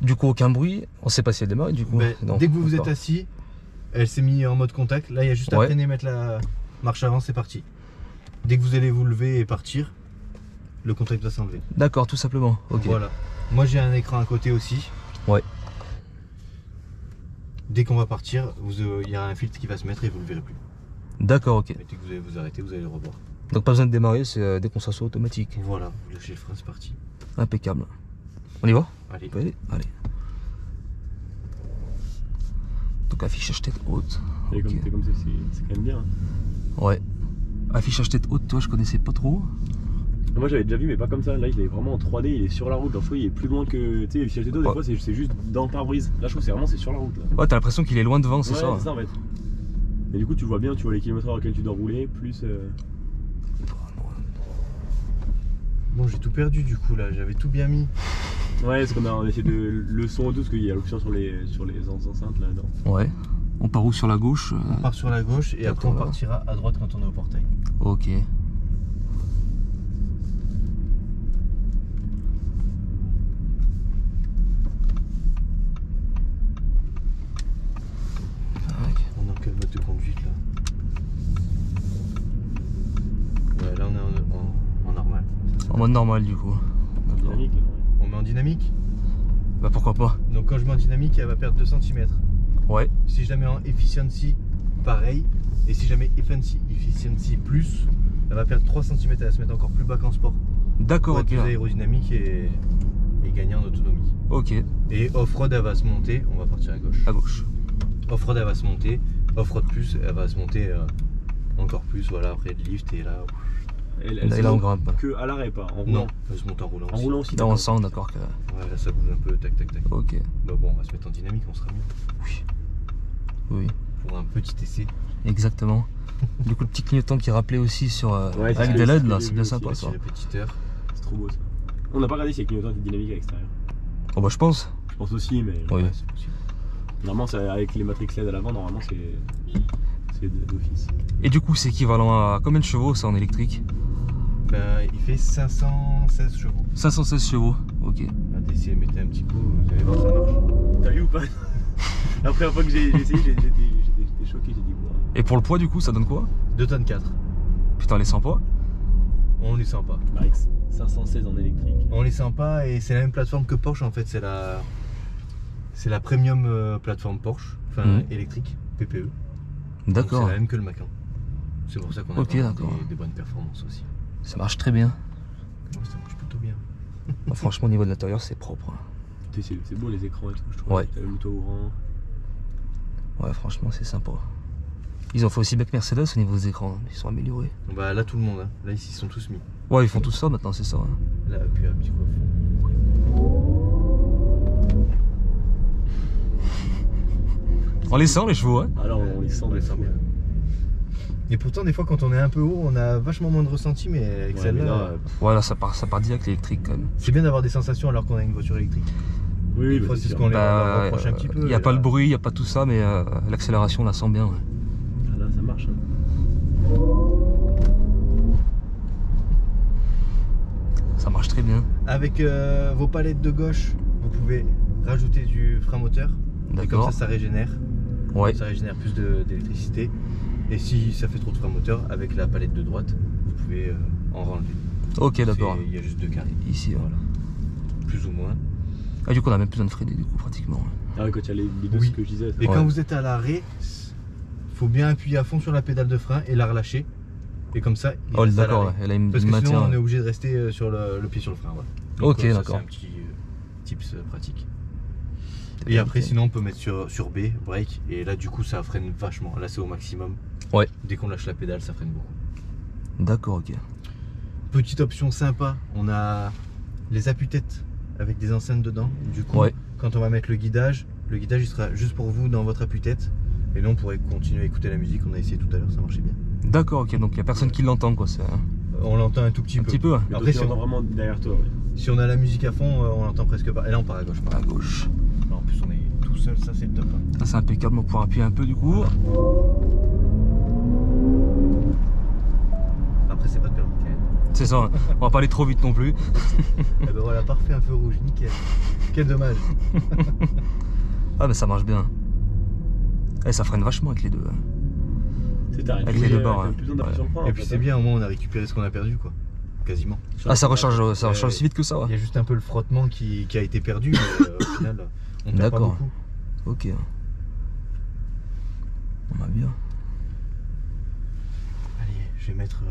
Du coup, aucun bruit. On sait pas si elle démarre du coup. Ben, Non, dès que vous vous êtes d'accord. assis, elle s'est mise en mode contact. Là, il y a juste à Ouais. freiner, mettre la marche avant, c'est parti. Dès que vous allez vous lever et partir, le contact va s'enlever. D'accord, tout simplement. Ok. Voilà. Moi, j'ai un écran à côté aussi. Ouais. Dès qu'on va partir, il y a un filtre qui va se mettre et vous ne le verrez plus. D'accord, ok. Mais dès que vous allez vous arrêter, vous allez le revoir. Donc pas besoin de démarrer, c'est dès qu'on s'assoit automatique. Voilà, vous lâchez le frein, c'est parti. Impeccable. On y va? Allez. On peut aller. Allez. Donc affichage tête haute. Et Ok. comme ça, c'est quand même bien. Ouais. Affichage tête haute, toi je connaissais pas trop. Moi j'avais déjà vu, mais pas comme ça. Là, il est vraiment en 3D, il est sur la route. Genre, je trouve il est plus loin que. Tu sais, les fichiers des Ouais. fois, c'est juste dans le pare-brise. Là, je trouve que c'est vraiment sur la route. Là. Ouais, t'as l'impression qu'il est loin devant, c'est Ouais, ça? c'est ça en fait. Et du coup, tu vois bien, tu vois les kilomètres auxquels tu dois rouler, plus. Bon, j'ai tout perdu du coup là, j'avais tout bien mis. Ouais, c'est qu'on a essayé de le son et tout, parce qu'il y a l'option sur les enceintes là-dedans. Ouais. On part où sur la gauche? On part sur la gauche et après on D'accord. partira à droite quand on est au portail. Ok. Tac. On est dans quel mode de conduite là? Ouais, là on est en normal. En mode normal du coup. D'accord. Dynamique là. On met en dynamique. Bah pourquoi pas? Donc quand je mets en dynamique, elle va perdre 2 cm. Ouais. Si je la mets en efficiency, pareil. Et si je la mets efficiency plus, elle va perdre 3 cm. Elle va se mettre encore plus bas qu'en sport. D'accord, Pour être ok. plus aérodynamique et gagner en autonomie. Ok. Et off-road, elle va se monter. On va partir à gauche. À gauche. Off-road, elle va se monter. Off-road plus, elle va se monter encore plus. Voilà, après le lift et là. Elle Là, se on monte grimpe. que à l'arrêt, pas en roulant. Non, elle se monte en roulant. En aussi. roulant aussi. Là on d'accord. sent, d'accord. Que... Ouais, là ça bouge un peu, tac tac tac. Ok. Bah bon, on va se mettre en dynamique, on sera mieux. Oui. Oui. Pour un petit essai. Exactement. Du coup, le petit clignotant qui rappelait aussi sur Ouais, c'est avec ce des que LED j'ai là, vu c'est bien aussi, sympa Petit ça. répétiteur. C'est trop beau ça. On n'a pas regardé s'il y a clignotant qui est dynamique à l'extérieur. Oh bah je pense. Je pense aussi, mais. Oui. Ouais, c'est possible. Normalement, avec les matrix LED à l'avant, normalement, c'est d'office. Et du coup, c'est équivalent à combien de chevaux ça en électrique? Ben, il fait 516 chevaux. 516 chevaux. Ok. On va essayer de mettre un petit coup, vous allez voir, ça marche. T'as vu ou pas? La première fois que j'ai essayé, j'étais choqué, j'ai dit wow. Et pour le poids, du coup, ça donne quoi? 2 tonnes 4. Putain, les 100 pas. On les sent pas. Bah, avec 516 en électrique. On les sent pas et c'est la même plateforme que Porsche en fait. C'est la premium plateforme Porsche, enfin Mhm. électrique, PPE. Donc, D'accord. c'est la même que le Macan. C'est pour ça qu'on a Ok, vraiment d'accord. des bonnes performances aussi. Ça marche très bien. Ouais, ça marche plutôt bien. Bah, franchement, au niveau de l'intérieur, c'est propre. C'est beau les écrans et tout, je trouve. Ouais. T'as le toit ouvrant. Ouais, franchement, c'est sympa. Ils ont fait aussi avec Mercedes au niveau des écrans. Ils sont améliorés. Bah là tout le monde, hein. Là ici ils sont tous mis. Ouais, ils font tout ça maintenant, c'est ça. Hein. Là puis un petit coffre. On les sent les chevaux, hein. Alors on les sent On de les sent fou. bien. Et pourtant des fois quand on est un peu haut, on a vachement moins de ressenti, mais avec Ouais, celle-là, mais là, Voilà, ça part direct l'électrique quand même. c'est bien d'avoir des sensations alors qu'on a une voiture électrique. oui, Des fois, bah, c'est ce sûr. qu'on les Bah, reproche un petit peu. Il n'y a et pas là- le bruit, il n'y a pas tout ça, mais l'accélération, on la sent bien. Ouais. Ah, là, ça marche. Hein. Ça marche très bien. Avec vos palettes de gauche, vous pouvez rajouter du frein moteur. Et comme D'accord. ça régénère. Ouais. Ça régénère plus d'électricité. Et si ça fait trop de frein moteur, avec la palette de droite, vous pouvez en renlever. Ok, d'accord. Il y a juste 2 carrés. Ici, Voilà. Plus ou moins. Ah, du coup, on a même plus besoin de freiner, du coup, pratiquement. Ouais. Ah ouais, quand il y a les deux, Oui. ce que je disais. Et Ouais. quand vous êtes à l'arrêt, faut bien appuyer à fond sur la pédale de frein et la relâcher. Et comme ça, il Oh, reste à d'accord, l'arrêt. ouais. Elle a une Parce que sinon, maintien. on est obligé de rester sur le pied sur le frein. Voilà. Donc, Ok, ça, d'accord. C'est un petit tips pratique. Et après, sinon, on peut mettre sur B, break, et là, du coup, ça freine vachement. Là, c'est au maximum. Ouais. Dès qu'on lâche la pédale, ça freine beaucoup. D'accord, ok. Petite option sympa, on a les appuis-têtes avec des enceintes dedans. Du coup, Ouais. quand on va mettre le guidage il sera juste pour vous dans votre appui-tête. Et là, on pourrait continuer à écouter la musique. On a essayé tout à l'heure, ça marchait bien. D'accord, ok. Donc, il n'y a personne qui l'entend, quoi. C'est On l'entend un tout petit un peu. petit peu, ouais. Mais Après, toi, tu entends vraiment derrière toi. Ouais. Si on a la musique à fond, on l'entend presque pas. Et là, on part à gauche. À gauche. Là, en plus, on est tout seul, ça c'est le top. Hein. Ça, c'est impeccable. On pourra appuyer un peu, du coup. Après, c'est pas de permis quand même. c'est ça. On va pas aller trop vite non plus. Eh ben voilà, parfait, un feu rouge, nickel. Quel dommage. Ah mais ça marche bien. Eh, ça freine vachement avec les deux. T'arrêtes Avec les deux barres, t'as plus besoin d'appuyer sur le frein, Et en puis fait, c'est hein. bien, au moins on a récupéré ce qu'on a perdu, quoi. Quasiment. Ah, ça recharge aussi vite que ça, Il y ouais. a juste un peu le frottement qui a été perdu, mais au final, on perd pas D'accord. beaucoup. Ok. On va bien. Allez, je vais mettre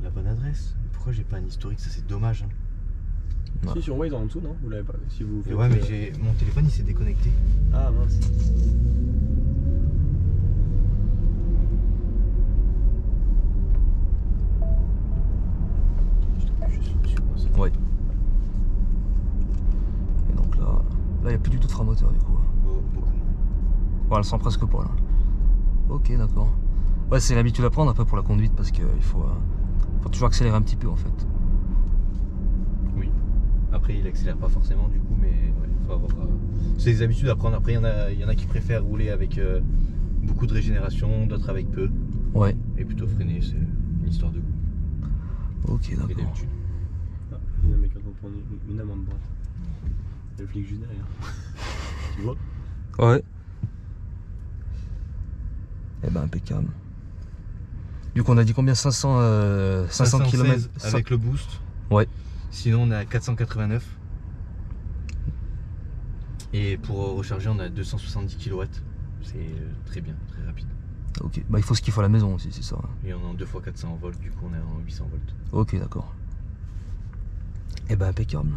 la bonne adresse. Pourquoi j'ai pas un historique? Ça c'est dommage. Hein. Ouais. Si, sur Waze en dessous, non? Vous l'avez pas. Si vous Mais faites, ouais, mais mon téléphone il s'est déconnecté. Ah mince. Ouais. Et donc là, il n'y a plus du tout de frein moteur du coup. Beaucoup. Ouais, elle sent presque pas là. Ok, d'accord. Ouais, c'est l'habitude à prendre un peu pour la conduite parce qu'il faut toujours accélérer un petit peu en fait. Oui. Après, il accélère pas forcément du coup, mais ouais, faut avoir. C'est des habitudes à prendre. Après, il y en a qui préfèrent rouler avec beaucoup de régénération, d'autres avec peu. Ouais. Et plutôt freiner, c'est une histoire de goût. Ok, Et d'accord. d'habitude. Ah, il y a un mec en train de prendre une amende droite. Il y a le flic juste derrière. Tu vois? Ouais. Eh ben impeccable. Du coup on a dit combien? 500 km avec le boost. Ouais. Sinon on est à 489. Et pour recharger on a 270 kW. C'est très bien, très rapide. Ok. Bah il faut ce qu'il faut à la maison aussi, c'est ça. Et on est en 2x400 volts, du coup on est en 800 volts. Ok, d'accord. Eh ben impeccable.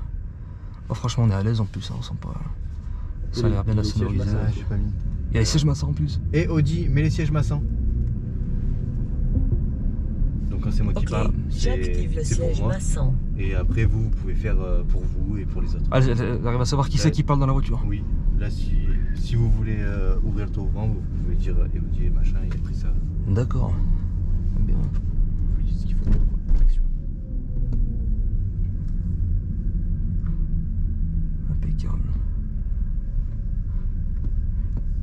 Oh, franchement on est à l'aise en plus, hein, on sent pas. Ça a l'air bien Les sièges sonorisé. massage. Ah, j'ai pas mis. Il y a les sièges massants en plus. Et Audi, mets les sièges massants. Donc quand c'est moi qui Ok, parle, j'active le c'est pour siège moi. maçon. Et après vous pouvez faire pour vous et pour les autres. Ah, elle arrive à savoir qui Ouais. c'est qui parle dans la voiture. Oui, là si vous voulez ouvrir le toit ouvrant, vous pouvez dire Audi et machin et après ça, D'accord. Bien. vous dites ce qu'il faut faire quoi. Action. Impeccable.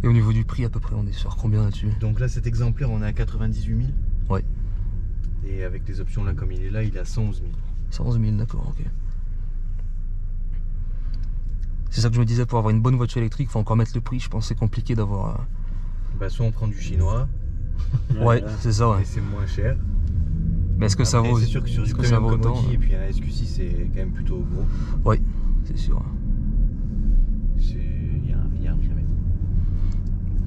Et au niveau du prix à peu près on est sur combien là-dessus? Donc là cet exemplaire on est à 98 000. Ouais. Et avec les options là comme il est là, il est à 111 000. 111 000, d'accord, ok. C'est ça que je me disais, pour avoir une bonne voiture électrique, il faut encore mettre le prix. Je pense que c'est compliqué d'avoir. Bah soit on prend du chinois, Ouais, c'est ça, ouais. et c'est moins cher. Mais est-ce que ça Après, vaut C'est sûr que sur du est-ce que ça premium vaut comme autant? Audi et puis un SQ6 c'est quand même plutôt gros. Ouais, c'est sûr. Il y a un prix à mettre.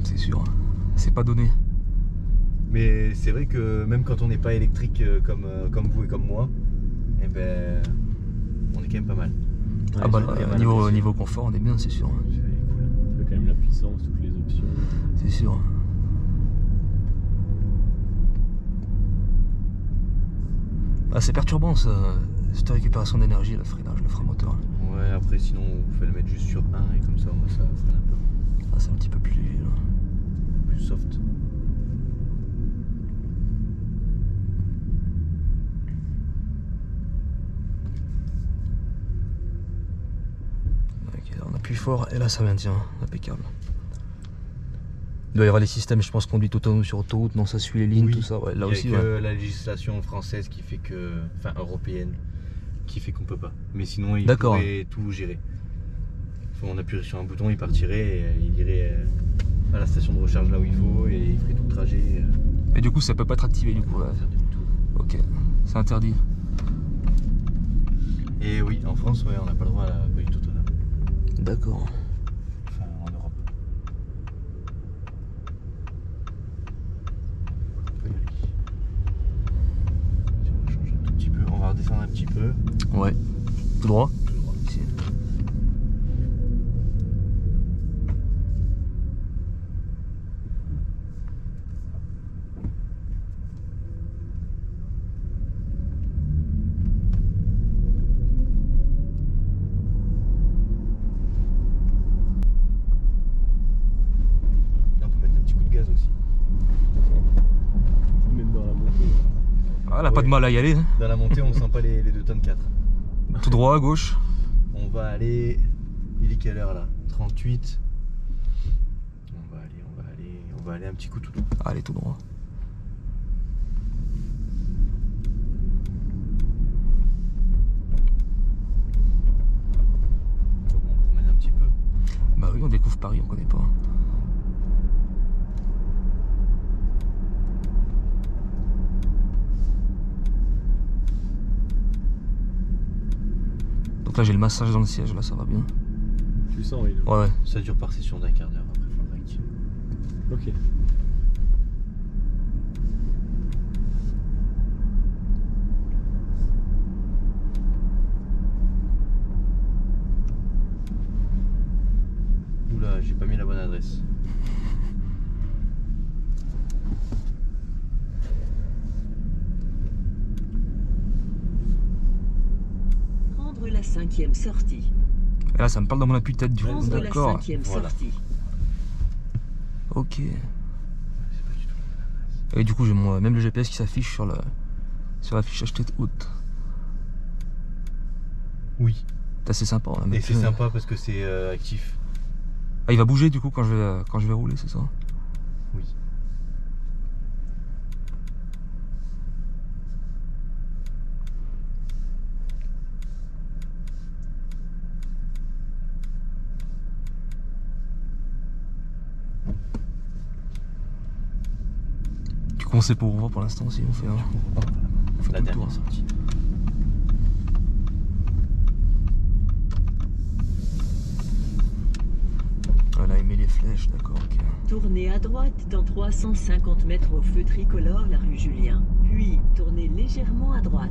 C'est sûr. C'est pas donné. Mais c'est vrai que même quand on n'est pas électrique comme vous et comme moi, eh ben on est quand même pas mal. Ah bah c'est là, pas mal niveau, apprécié. niveau confort, on est bien, c'est sûr. Tu as quand même la puissance, toutes les options. C'est sûr. Ah, c'est perturbant cette récupération d'énergie, le freinage, le frein moteur. Ouais, après sinon vous pouvez le mettre juste sur 1 et comme ça au moins ça freine un peu Ah, c'est un petit peu plus léger là. plus soft. Ok, on appuie fort et là ça maintient, impeccable. Il doit y avoir les systèmes, je pense, conduite autonome sur autoroute, non, ça suit les lignes, Oui, tout ça, ouais, là il y a aussi, que ouais. la législation française qui fait que, enfin européenne, qui fait qu'on peut pas. Mais sinon il D'accord. pourrait tout gérer. On appuierait sur un bouton, il partirait et il irait à la station de recharge là où il faut et il ferait tout le trajet. Mais du coup, ça peut pas être activé, du coup, là. Faire demi-tour. Ok, c'est interdit. Et oui, en France, ouais, on n'a pas le droit à la conduite autonome. D'accord. Enfin, en Europe. On peut y aller. Tiens, on va changer un tout petit peu. On va redescendre un petit peu. Ouais. Tout droit. Tout droit. Ici. Là, on peut mettre un petit coup de gaz aussi. Même dans la montée. Ah, elle a pas Ouais. de mal à y aller. Hein. Dans la montée, on sent pas les 2 tonnes 4. Tout droit, à gauche. On va aller. Il est quelle heure là? 38. On va aller un petit coup tout droit. Allez, tout droit. on découvre Paris, on connaît pas. Donc là j'ai le massage dans le siège, là ça va bien. Tu le sens, oui. Ouais, ouais. Ça dure par session d'1 quart d'heure, après faut le réactiver. Ok. Oula, j'ai pas mis la bonne adresse. Prendre la 5e sortie. Et là ça me parle dans mon appui-tête du coup, Prendre la d'accord. 5e Voilà. sortie. Ok. C'est pas du tout la bonne adresse. Et du coup j'ai même le GPS qui s'affiche sur l'affichage tête haute. Oui. C'est assez sympa. On a même Et c'est plus- sympa parce que c'est actif. Ah il va bouger du coup quand je vais rouler, c'est ça? Oui. Du coup on sait pas où on va pour l'instant si on fait un. On fait La tout le tour. dernière sortie. Voilà, il met les flèches, d'accord, ok. Tournez à droite dans 350 mètres au feu tricolore, la rue Julien. Puis tournez légèrement à droite.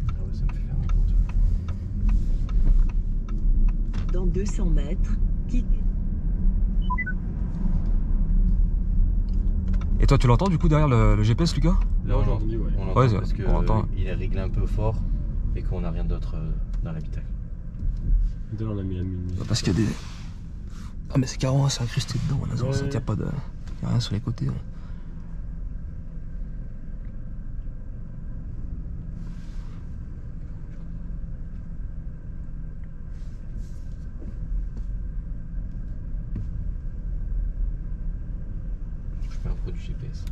Ah ouais, ça me fait faire n'importe quoi. Dans 200 mètres, quittez. Et toi tu l'entends du coup derrière le GPS Lucas? Là, Ouais, j'ai on entendu, ouais. on l'entend Ouais, parce que on l'entend. il est réglé un peu fort et qu'on n'a rien d'autre dans l'habitacle. Tout à l'heure, on a mis la musique. Parce qu'il y a des. Ah mais c'est carrément c'est incrusté dedans, là, Ouais, ça, ouais. y a pas de. Y a rien sur les côtés. Hein. Je mets un produit GPS.